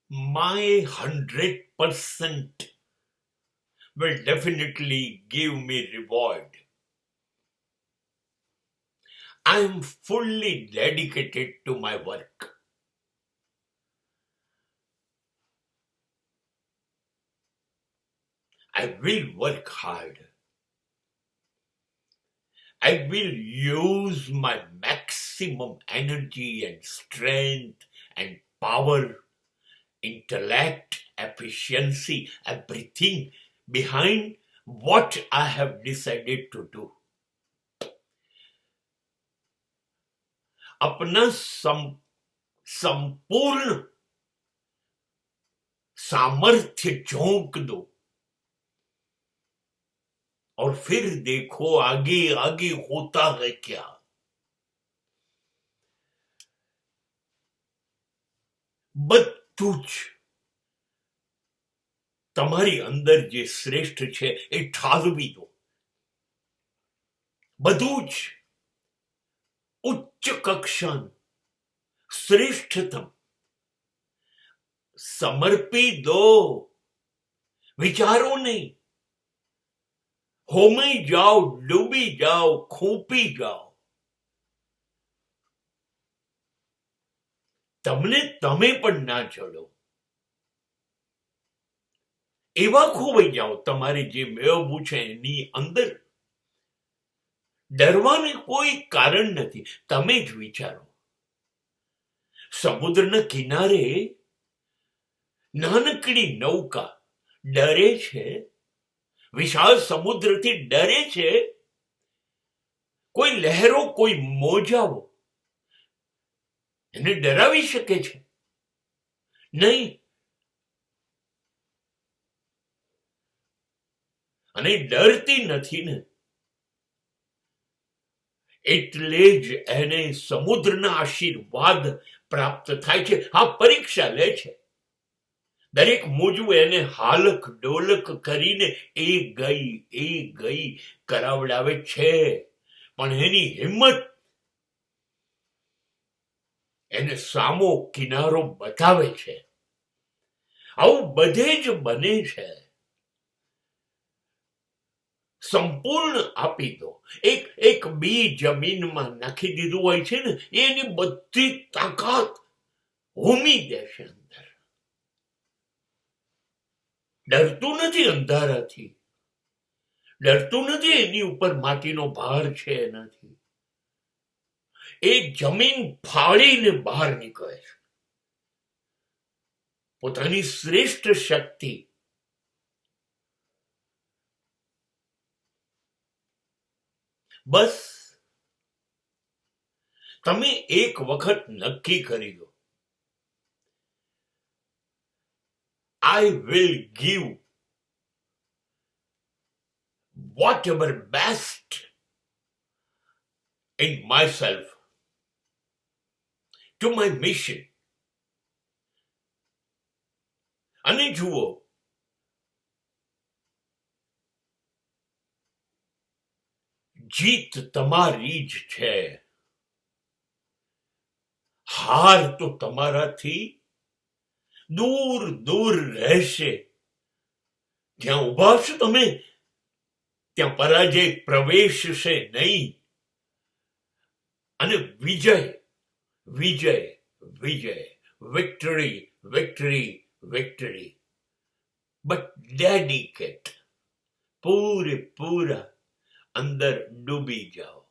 my 100% will definitely give me reward. I am fully dedicated to my work. I will work hard. I will use my maximum energy and strength and power, intellect, efficiency, everything behind what I have decided to do. अपना संपूर्ण सामर्थ्य झोंक दो और फिर देखो आगे आगे होता है क्या. બધું જ તમારી અંદર જે શ્રેષ્ઠ છે એ ઠાલવી દો. બધું જ ઉચ્ચ કક્ષાનું શ્રેષ્ઠતમ સમર્પી દો. વિચારો નહીં. હોમાઈ જાઓ, ડૂબી જાઓ, ખૂંપી જાઓ. તમને તમે પણ ના ચડો. એવા ખોવાઈ જાઓ તમારે જે મેળવવું છે એની અંદર. ડરવાને કોઈ કારણ નથી. તમે જ વિચારો. સમુદ્રના કિનારે નાનકડી નૌકા ડરે છે, વિશાળ સમુદ્રથી ડરે છે. કોઈ લહેરો, કોઈ મોજાઓ એને ડરાવી શકે છે? નહીં. અને ડરતી નથી ને, એટલે જ એને સમુદ્રના આશીર્વાદ પ્રાપ્ત થાય છે. આ પરીક્ષા લે છે. દરેક મોજું એને હાલક ડોલક કરીને એ ગઈ કરાવડાવે છે. પણ એની હિંમત એને સામો કિનારો બતાવે છે. આવું બધે જ બને છે. સંપૂર્ણ આપી દો. એક બી જમીનમાં નાખી દીધું હોય છે ને, એની બધી તાકાત હોમી દેશે અંદર. ડરતું નથી અંધારાથી. ડરતું નથી એની ઉપર માટીનો ભાર છે એનાથી. એ જમીન ફાડીને બહાર નીકળે છે. પોતાની શ્રેષ્ઠ શક્તિ બસ તમે એક વખત નક્કી કરી લો, I will give whatever best in myself to my mission. અને જુઓ, જીત તમારી જ છે. હાર તો તમારાથી દૂર દૂર રહેશે. જ્યાં ઉભા છો તમે ત્યાં પરાજય પ્રવેશશે નહીં. અને વિજય વિજય વિજય, victory victory victory. But dedicate, પૂરેપૂરા અંદર ડૂબી જાઓ.